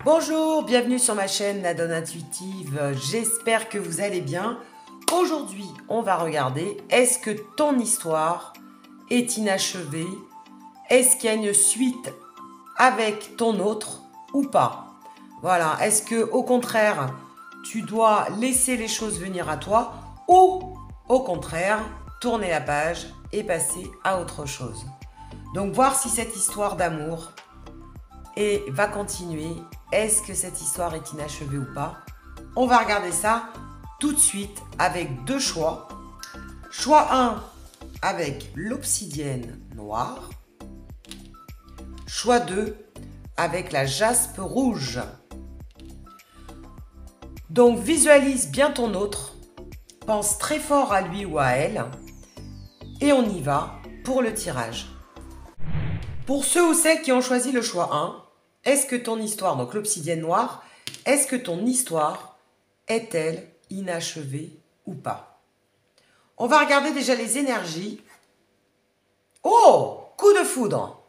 Bonjour, bienvenue sur ma chaîne La Donne Intuitive, j'espère que vous allez bien. Aujourd'hui, on va regarder, est-ce que ton histoire est inachevée? Est-ce qu'il y a une suite avec ton autre ou pas? Voilà, est-ce que au contraire, tu dois laisser les choses venir à toi ou au contraire, tourner la page et passer à autre chose? Donc voir si cette histoire d'amour va continuer. Est-ce que cette histoire est inachevée ou pas? On va regarder ça tout de suite avec deux choix. Choix 1 avec l'obsidienne noire. Choix 2 avec la jaspe rouge. Donc visualise bien ton autre. Pense très fort à lui ou à elle. Et on y va pour le tirage. Pour ceux ou celles qui ont choisi le choix 1, est-ce que ton histoire, donc l'obsidienne noire, est-ce que ton histoire est-elle inachevée ou pas? On va regarder déjà les énergies. Oh, coup de foudre.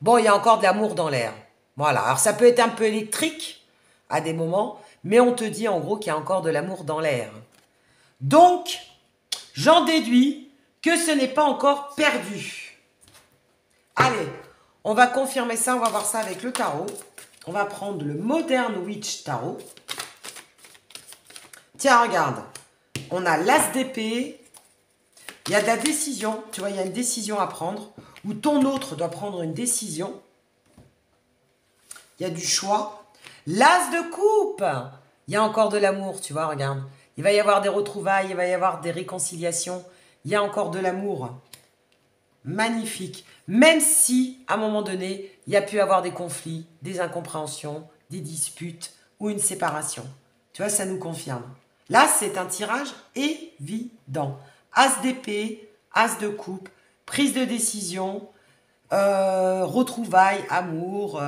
Bon, il y a encore de l'amour dans l'air. Voilà, alors ça peut être un peu électrique à des moments, mais on te dit en gros qu'il y a encore de l'amour dans l'air. Donc, j'en déduis que ce n'est pas encore perdu. Allez, on va confirmer ça, on va voir ça avec le tarot. On va prendre le Modern Witch Tarot. Tiens, regarde. On a l'As d'épée. Il y a de la décision. Tu vois, il y a une décision à prendre. Ou ton autre doit prendre une décision. Il y a du choix. L'As de coupe. Il y a encore de l'amour, tu vois, regarde. Il va y avoir des retrouvailles, il va y avoir des réconciliations. Il y a encore de l'amour. Magnifique. Même si, à un moment donné, il y a pu avoir des conflits, des incompréhensions, des disputes ou une séparation. Tu vois, ça nous confirme. Là, c'est un tirage évident. As d'épée, As de coupe, prise de décision, retrouvailles, amour,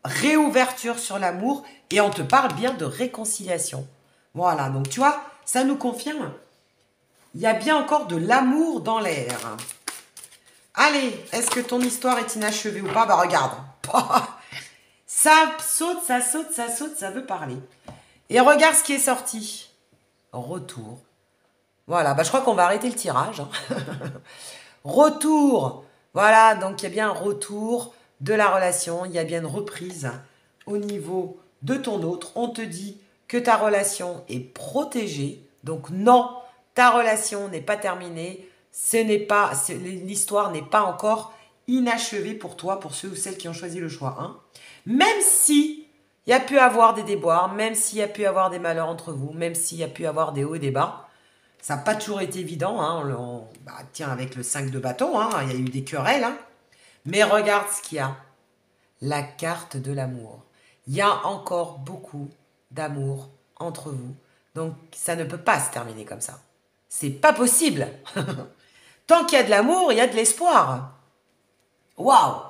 réouverture sur l'amour. Et on te parle bien de réconciliation. Voilà, donc tu vois, ça nous confirme. Il y a bien encore de l'amour dans l'air. Allez, est-ce que ton histoire est inachevée ou pas? Bah regarde. Ça saute, ça saute, ça saute, ça veut parler. Et regarde ce qui est sorti. Retour. Voilà, bah je crois qu'on va arrêter le tirage. Retour. Voilà, donc il y a bien un retour de la relation. Il y a bien une reprise au niveau de ton autre. On te dit que ta relation est protégée. Donc non, ta relation n'est pas terminée. L'histoire n'est pas encore inachevée pour toi, pour ceux ou celles qui ont choisi le choix 1. Même si il y a pu avoir des déboires, même s'il y a pu avoir des malheurs entre vous, même s'il y a pu avoir des hauts et des bas, ça n'a pas toujours été évident. Hein, tiens, avec le 5 de bâton, hein, il y a eu des querelles. Hein. Mais regarde ce qu'il y a. La carte de l'amour. Il y a encore beaucoup d'amour entre vous. Donc, ça ne peut pas se terminer comme ça. C'est pas possible. Tant qu'il y a de l'amour, il y a de l'espoir. Waouh!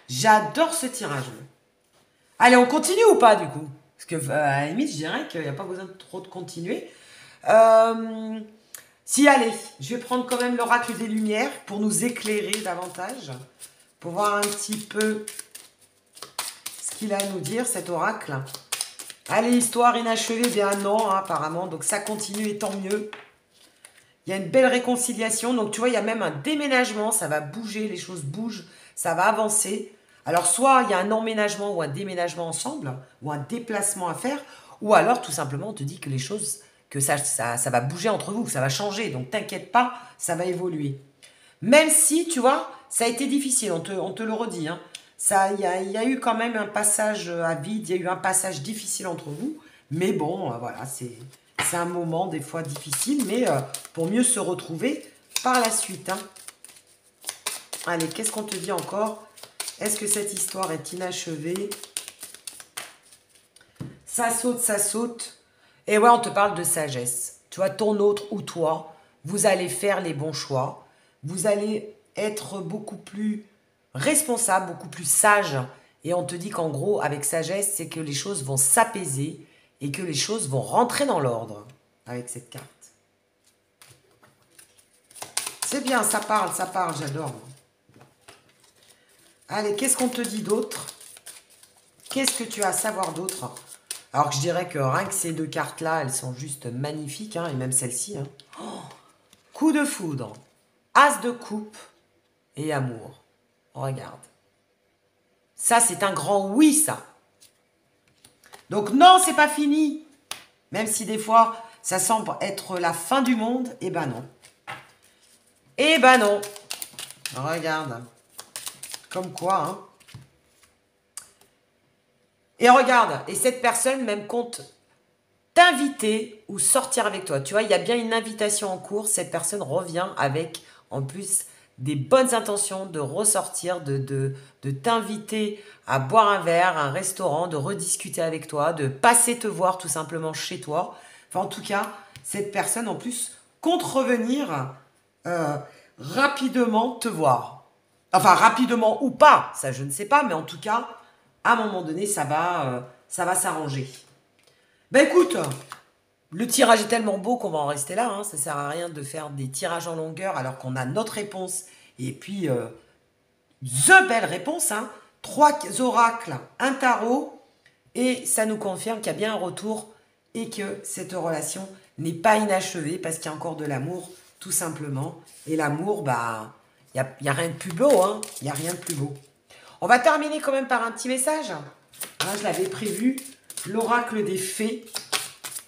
J'adore ce tirage. Allez, on continue ou pas du coup? Parce que à la limite, je dirais qu'il n'y a pas besoin de trop de continuer. Si, allez, je vais prendre quand même l'oracle des Lumières pour nous éclairer davantage. Pour voir un petit peu ce qu'il a à nous dire, cet oracle. Allez, histoire inachevée, bien non, hein, apparemment. Donc ça continue et tant mieux. Il y a une belle réconciliation. Donc, tu vois, il y a même un déménagement. Ça va bouger, les choses bougent. Ça va avancer. Alors, soit il y a un emménagement ou un déménagement ensemble, ou un déplacement à faire, ou alors, tout simplement, on te dit que les choses, que ça va bouger entre vous, que ça va changer. Donc, t'inquiète pas, ça va évoluer. Même si, tu vois, ça a été difficile, on te le redit. Hein. Il y a eu quand même un passage à vide, il y a eu un passage difficile entre vous. Mais bon, voilà, c'est un moment des fois difficile, mais pour mieux se retrouver par la suite. Hein. Allez, qu'est-ce qu'on te dit encore? Est-ce que cette histoire est inachevée? Ça saute, ça saute. Et ouais, on te parle de sagesse. Tu vois, ton autre ou toi, vous allez faire les bons choix. Vous allez être beaucoup plus responsable, beaucoup plus sage. Et on te dit qu'en gros, avec sagesse, c'est que les choses vont s'apaiser et que les choses vont rentrer dans l'ordre avec cette carte. C'est bien, ça parle, j'adore. Allez, qu'est-ce qu'on te dit d'autre? Qu'est-ce que tu as à savoir d'autre? Alors que je dirais que rien que ces deux cartes-là, elles sont juste magnifiques, hein, et même celle-ci. Hein. Oh, coup de foudre, as de coupe et amour. Regarde. Ça, c'est un grand oui, ça. Donc non, c'est pas fini. Même si des fois, ça semble être la fin du monde, eh ben non. Eh ben non. Regarde. Comme quoi, hein. Et regarde, et cette personne même compte t'inviter ou sortir avec toi. Tu vois, il y a bien une invitation en cours. Cette personne revient avec, en plus, des bonnes intentions de ressortir, de t'inviter à boire un verre, un restaurant, de rediscuter avec toi, de passer te voir tout simplement chez toi. Enfin, en tout cas, cette personne, en plus, compte revenir rapidement te voir. Enfin, rapidement ou pas, ça je ne sais pas, mais en tout cas, à un moment donné, ça va s'arranger. Ben écoute, le tirage est tellement beau qu'on va en rester là. Hein. Ça ne sert à rien de faire des tirages en longueur alors qu'on a notre réponse. Et puis, the belle réponse. Hein. 3 oracles, un tarot. Et ça nous confirme qu'il y a bien un retour et que cette relation n'est pas inachevée parce qu'il y a encore de l'amour, tout simplement. Et l'amour, bah, il n'y a rien de plus beau. Hein. Il n'y a rien de plus beau. On va terminer quand même par un petit message. Hein, je l'avais prévu. L'oracle des fées.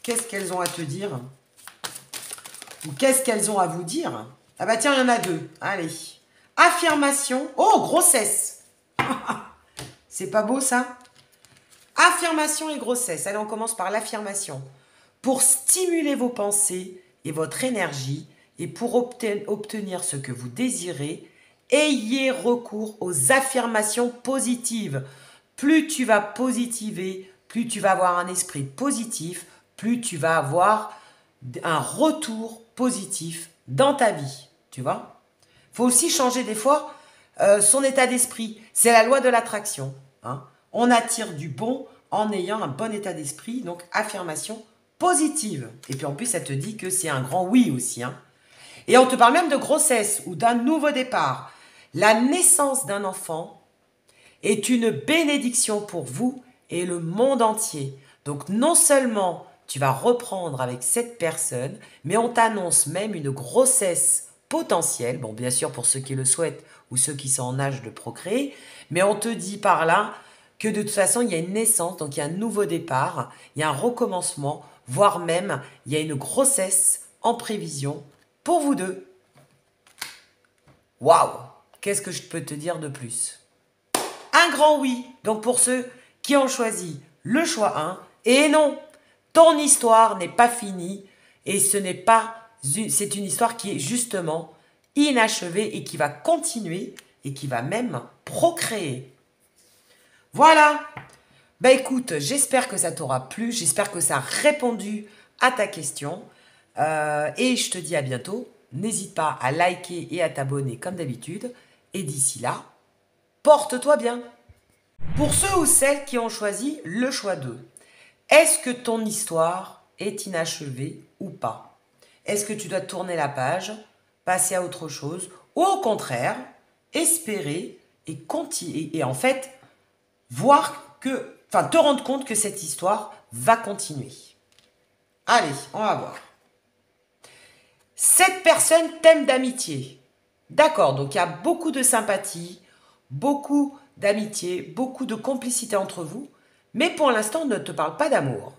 Qu'est-ce qu'elles ont à te dire? Ou qu'est-ce qu'elles ont à vous dire? Ah bah tiens, il y en a 2. Allez. Affirmation. Oh, grossesse. C'est pas beau ça? Affirmation et grossesse. Allez, on commence par l'affirmation. Pour stimuler vos pensées et votre énergie et pour obtenir ce que vous désirez, ayez recours aux affirmations positives. Plus tu vas positiver, plus tu vas avoir un esprit positif, plus tu vas avoir un retour positif dans ta vie. Tu vois? Il faut aussi changer des fois son état d'esprit. C'est la loi de l'attraction. Hein. On attire du bon en ayant un bon état d'esprit. Donc, affirmation positive. Et puis en plus, ça te dit que c'est un grand oui aussi. Hein. Et on te parle même de grossesse ou d'un nouveau départ. La naissance d'un enfant est une bénédiction pour vous et le monde entier. Donc non seulement tu vas reprendre avec cette personne, mais on t'annonce même une grossesse potentielle, bon bien sûr pour ceux qui le souhaitent ou ceux qui sont en âge de procréer, mais on te dit par là que de toute façon il y a une naissance, donc il y a un nouveau départ, il y a un recommencement, voire même il y a une grossesse en prévision pour vous deux. Waouh! Qu'est-ce que je peux te dire de plus? Un grand oui, donc pour ceux qui ont choisi le choix 1, et non, ton histoire n'est pas finie, et c'est une histoire qui est justement inachevée et qui va continuer, et qui va même procréer. Voilà. Bah écoute, j'espère que ça t'aura plu, j'espère que ça a répondu à ta question, et je te dis à bientôt. N'hésite pas à liker et à t'abonner comme d'habitude, et d'ici là, porte-toi bien. Pour ceux ou celles qui ont choisi le choix 2, est-ce que ton histoire est inachevée ou pas? Est-ce que tu dois tourner la page, passer à autre chose, ou au contraire, espérer et en fait, te rendre compte que cette histoire va continuer? Allez, on va voir. Cette personne t'aime d'amitié. D'accord, donc il y a beaucoup de sympathie, beaucoup d'amitié, beaucoup de complicité entre vous, mais pour l'instant, on ne te parle pas d'amour.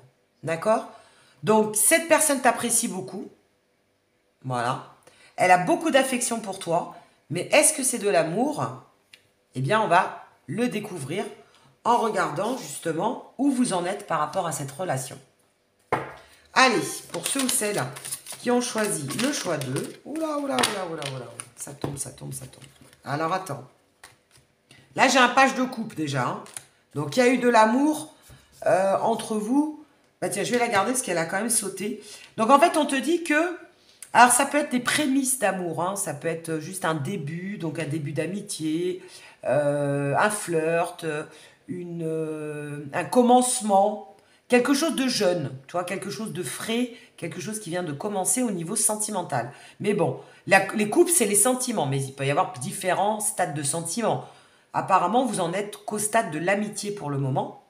D'accord? Donc, cette personne t'apprécie beaucoup. Voilà. Elle a beaucoup d'affection pour toi, mais est-ce que c'est de l'amour? Eh bien, on va le découvrir en regardant justement où vous en êtes par rapport à cette relation. Allez, pour ceux ou celles qui ont choisi le choix 2. Oula, oula, oula, oula, oula. Ça tombe, ça tombe, ça tombe. Alors, attends. Là, j'ai un page de coupe déjà. Hein. Donc, il y a eu de l'amour entre vous. Bah, tiens, je vais la garder parce qu'elle a quand même sauté. Donc, en fait, on te dit que... Alors, ça peut être des prémices d'amour. Hein. Ça peut être juste un début, donc un début d'amitié, un flirt, un commencement. Quelque chose de jeune, tu vois, quelque chose de frais, quelque chose qui vient de commencer au niveau sentimental. Mais bon, les couples, c'est les sentiments, mais il peut y avoir différents stades de sentiments. Apparemment, vous en êtes qu'au stade de l'amitié pour le moment.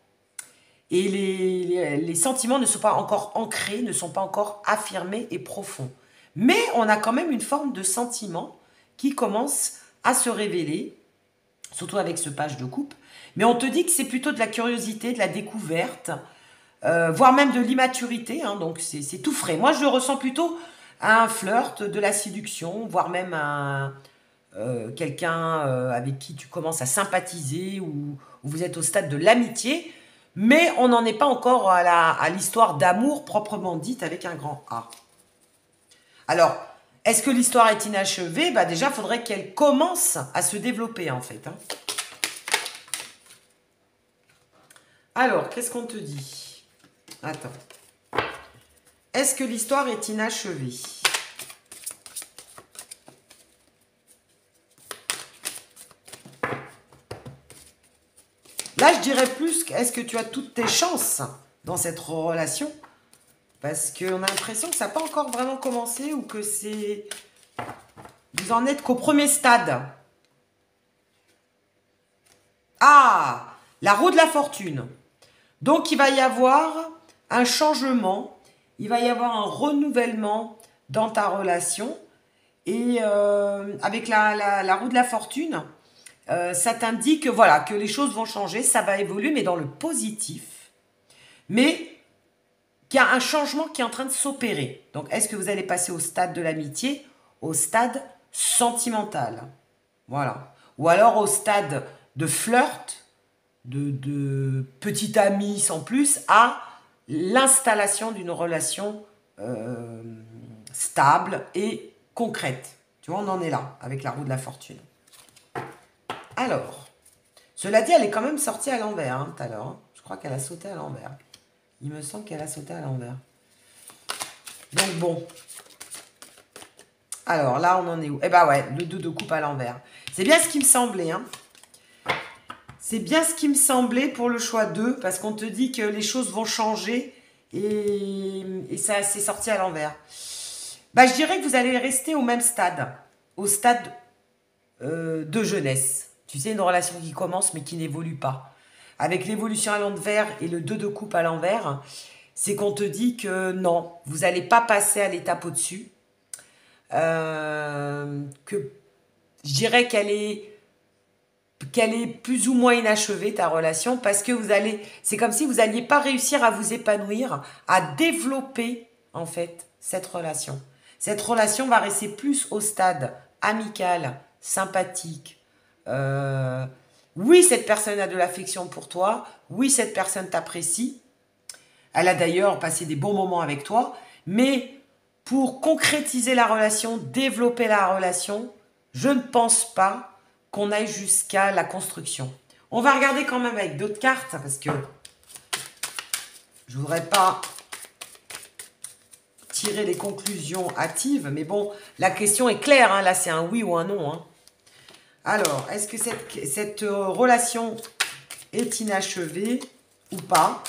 Et les sentiments ne sont pas encore ancrés, ne sont pas encore affirmés et profonds. Mais on a quand même une forme de sentiment qui commence à se révéler, surtout avec ce page de coupe. Mais on te dit que c'est plutôt de la curiosité, de la découverte, voire même de l'immaturité, hein, donc c'est tout frais. Moi, je le ressens plutôt à un flirt, de la séduction, voire même à quelqu'un avec qui tu commences à sympathiser ou vous êtes au stade de l'amitié, mais on n'en est pas encore à l'histoire d'amour proprement dite avec un grand A. Alors, est-ce que l'histoire est inachevée? Bah déjà, il faudrait qu'elle commence à se développer en fait. Hein. Alors, qu'est-ce qu'on te dit? Attends. Est-ce que l'histoire est inachevée? Là, je dirais plus, est-ce que tu as toutes tes chances dans cette relation? Parce qu'on a l'impression que ça n'a pas encore vraiment commencé ou que c'est... Vous en êtes qu'au premier stade. Ah, la roue de la fortune. Donc, il va y avoir un changement, il va y avoir un renouvellement dans ta relation. Et avec la roue de la fortune, ça t'indique voilà, que les choses vont changer, ça va évoluer, mais dans le positif. Mais qu'il y a un changement qui est en train de s'opérer. Donc, est-ce que vous allez passer au stade de l'amitié, au stade sentimental? Voilà. Ou alors au stade de flirt, de petit ami sans plus, à l'installation d'une relation stable et concrète. Tu vois, on en est là, avec la roue de la fortune. Alors, cela dit, elle est quand même sortie à l'envers, hein, tout à l'heure. Hein. Je crois qu'elle a sauté à l'envers. Il me semble qu'elle a sauté à l'envers. Donc bon. Alors là, on en est où? Eh ben ouais, le 2 de coupe à l'envers. C'est bien ce qui me semblait. Hein. C'est bien ce qui me semblait pour le choix 2, parce qu'on te dit que les choses vont changer et ça s'est sorti à l'envers. Bah, je dirais que vous allez rester au même stade, au stade de jeunesse. Tu sais, une relation qui commence mais qui n'évolue pas. Avec l'évolution à l'envers et le 2 de coupe à l'envers, c'est qu'on te dit que non, vous n'allez pas passer à l'étape au-dessus. Que je dirais qu'elle est plus ou moins inachevée, ta relation, parce que c'est comme si vous n'alliez pas réussir à vous épanouir, à développer, en fait, cette relation. Cette relation va rester plus au stade amical, sympathique. Oui, cette personne a de l'affection pour toi. Oui, cette personne t'apprécie. Elle a d'ailleurs passé des bons moments avec toi. Mais pour concrétiser la relation, développer la relation, je ne pense pas qu'on aille jusqu'à la construction. On va regarder quand même avec d'autres cartes, parce que je ne voudrais pas tirer les conclusions hâtives, mais bon, la question est claire, hein, là c'est un oui ou un non. Hein. Alors, est-ce que cette relation est inachevée ou pas?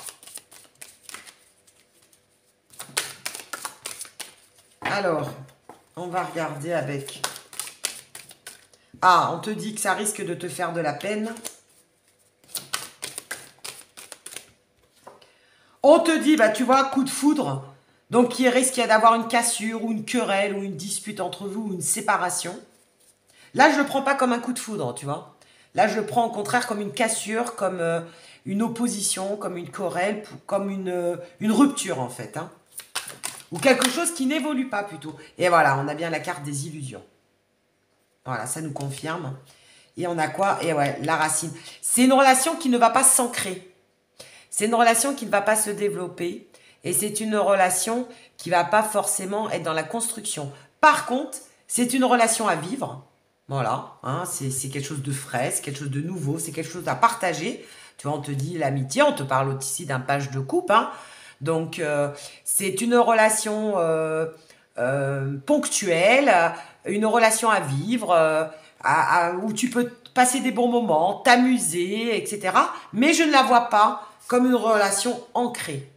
Alors, on va regarder avec... Ah, on te dit que ça risque de te faire de la peine. On te dit, bah tu vois, coup de foudre. Donc, il risque d'avoir une cassure ou une querelle ou une dispute entre vous ou une séparation. Là, je ne le prends pas comme un coup de foudre, tu vois. Là, je le prends au contraire comme une cassure, comme une opposition, comme une querelle, comme une rupture, en fait. Hein. Ou quelque chose qui n'évolue pas, plutôt. Et voilà, on a bien la carte des illusions. Voilà, ça nous confirme. Et on a quoi? Et ouais, la racine. C'est une relation qui ne va pas s'ancrer. C'est une relation qui ne va pas se développer. Et c'est une relation qui ne va pas forcément être dans la construction. Par contre, c'est une relation à vivre. Voilà, hein, c'est quelque chose de frais, c'est quelque chose de nouveau, c'est quelque chose à partager. Tu vois, on te dit l'amitié, on te parle aussi d'un page de coupe. Hein. Donc, c'est une relation ponctuelle, une relation à vivre, où tu peux passer des bons moments, t'amuser, etc. Mais je ne la vois pas comme une relation ancrée.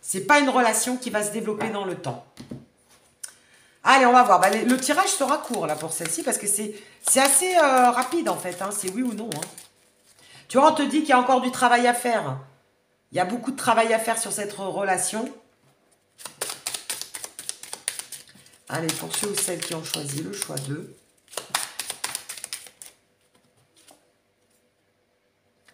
C'est pas une relation qui va se développer dans le temps. Allez, on va voir. Bah, le tirage sera court là pour celle-ci parce que c'est assez rapide en fait. Hein. C'est oui ou non. Hein. Tu vois, on te dit qu'il y a encore du travail à faire. Il y a beaucoup de travail à faire sur cette relation. Allez, pour ceux ou celles qui ont choisi le choix 2.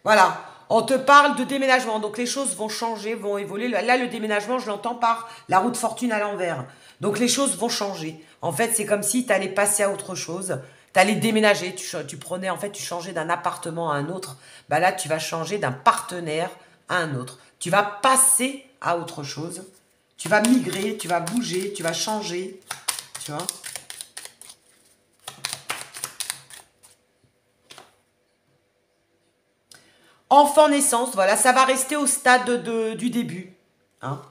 Voilà, on te parle de déménagement. Donc, les choses vont changer, vont évoluer. Là, le déménagement, je l'entends par la roue de fortune à l'envers. Donc, les choses vont changer. En fait, c'est comme si tu allais passer à autre chose. Tu allais déménager. Tu prenais, en fait, tu changeais d'un appartement à un autre. Bah là, tu vas changer d'un partenaire à un autre. Tu vas passer à autre chose. Tu vas migrer, tu vas bouger, tu vas changer. Tu vois ? Enfant naissance, voilà, ça va rester au stade du début. Hein.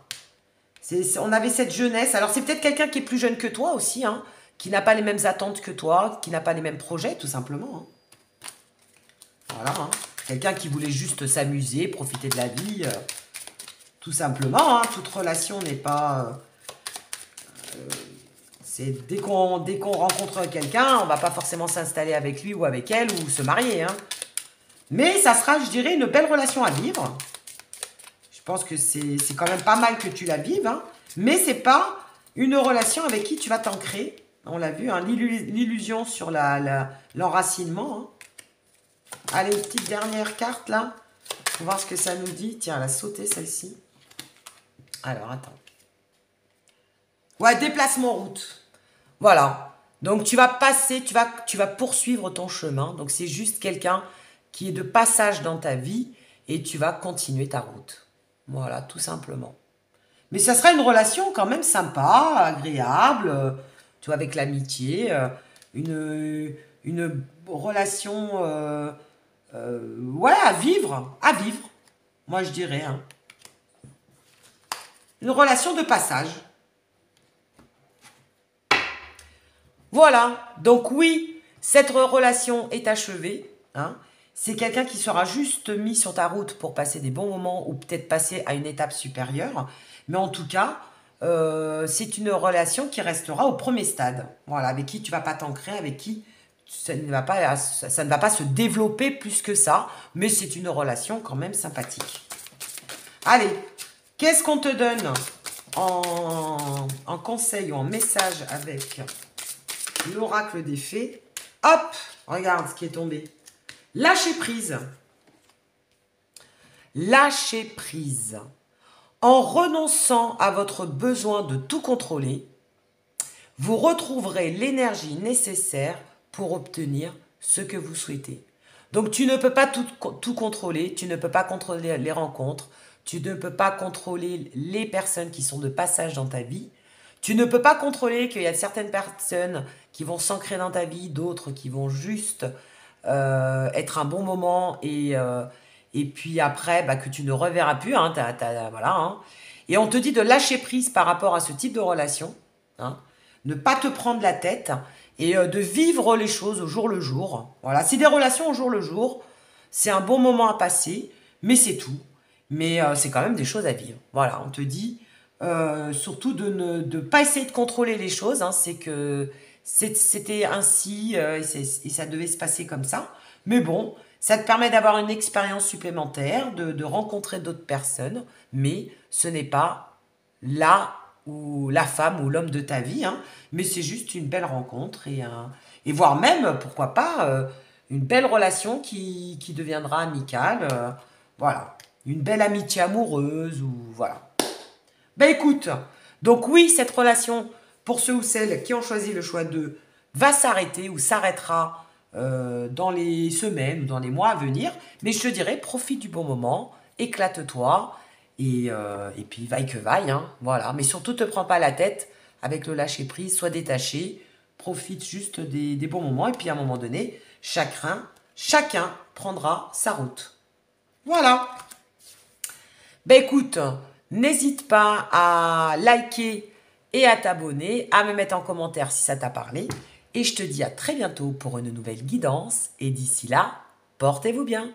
On avait cette jeunesse. Alors, c'est peut-être quelqu'un qui est plus jeune que toi aussi, hein, qui n'a pas les mêmes attentes que toi, qui n'a pas les mêmes projets, tout simplement. Hein. Voilà. Hein. Quelqu'un qui voulait juste s'amuser, profiter de la vie, tout simplement. Hein. Toute relation n'est pas... c'est dès qu'on rencontre quelqu'un, on ne va pas forcément s'installer avec lui ou avec elle ou se marier. Hein. Mais ça sera, je dirais, une belle relation à vivre. Je pense que c'est quand même pas mal que tu la vives. Hein. Mais c'est pas une relation avec qui tu vas t'ancrer. On l'a vu, hein, l'illusion sur l'enracinement. Hein. Allez, une petite dernière carte là. Pour voir ce que ça nous dit. Tiens, elle a sauté celle-ci. Alors, attends. Ouais, déplacement route. Voilà. Donc, tu vas passer, tu vas poursuivre ton chemin. Donc, c'est juste quelqu'un qui est de passage dans ta vie et tu vas continuer ta route. Voilà, tout simplement. Mais ça sera une relation quand même sympa, agréable, tu vois, avec l'amitié, une relation, ouais, à vivre, moi je dirais. Hein. Une relation de passage. Voilà, donc oui, cette relation est achevée, hein. C'est quelqu'un qui sera juste mis sur ta route pour passer des bons moments ou peut-être passer à une étape supérieure. Mais en tout cas, c'est une relation qui restera au premier stade. Voilà, avec qui tu ne vas pas t'ancrer, avec qui ça ne va pas se développer plus que ça. Mais c'est une relation quand même sympathique. Allez, qu'est-ce qu'on te donne en conseil ou en message avec l'oracle des fées? Hop, regarde ce qui est tombé. Lâcher prise. Lâcher prise. En renonçant à votre besoin de tout contrôler, vous retrouverez l'énergie nécessaire pour obtenir ce que vous souhaitez. Donc tu ne peux pas tout contrôler, tu ne peux pas contrôler les rencontres, tu ne peux pas contrôler les personnes qui sont de passage dans ta vie, tu ne peux pas contrôler qu'il y a certaines personnes qui vont s'ancrer dans ta vie, d'autres qui vont juste... être un bon moment et puis après bah, que tu ne reverras plus, hein, voilà, hein. Et on te dit de lâcher prise par rapport à ce type de relation, hein, ne pas te prendre la tête et de vivre les choses au jour le jour. Voilà, c'est des relations au jour le jour, c'est un bon moment à passer, mais c'est tout. Mais c'est quand même des choses à vivre. Voilà, on te dit surtout de ne pas essayer de contrôler les choses, hein, c'est que c'était ainsi et ça devait se passer comme ça. Mais bon, ça te permet d'avoir une expérience supplémentaire, de rencontrer d'autres personnes, mais ce n'est pas là ou la femme ou l'homme de ta vie, hein, mais c'est juste une belle rencontre et voire même, pourquoi pas, une belle relation qui deviendra amicale. Voilà, une belle amitié amoureuse ou voilà. Ben écoute, donc oui, cette relation, pour ceux ou celles qui ont choisi le choix 2, va s'arrêter ou s'arrêtera dans les semaines ou dans les mois à venir. Mais je te dirais, profite du bon moment, éclate-toi et puis vaille que vaille. Hein, voilà. Mais surtout, te prends pas la tête avec le lâcher prise, sois détaché, profite juste des bons moments et puis à un moment donné, chacun prendra sa route. Voilà. Ben écoute, n'hésite pas à liker et à t'abonner, à me mettre en commentaire si ça t'a parlé. Et je te dis à très bientôt pour une nouvelle guidance. Et d'ici là, portez-vous bien.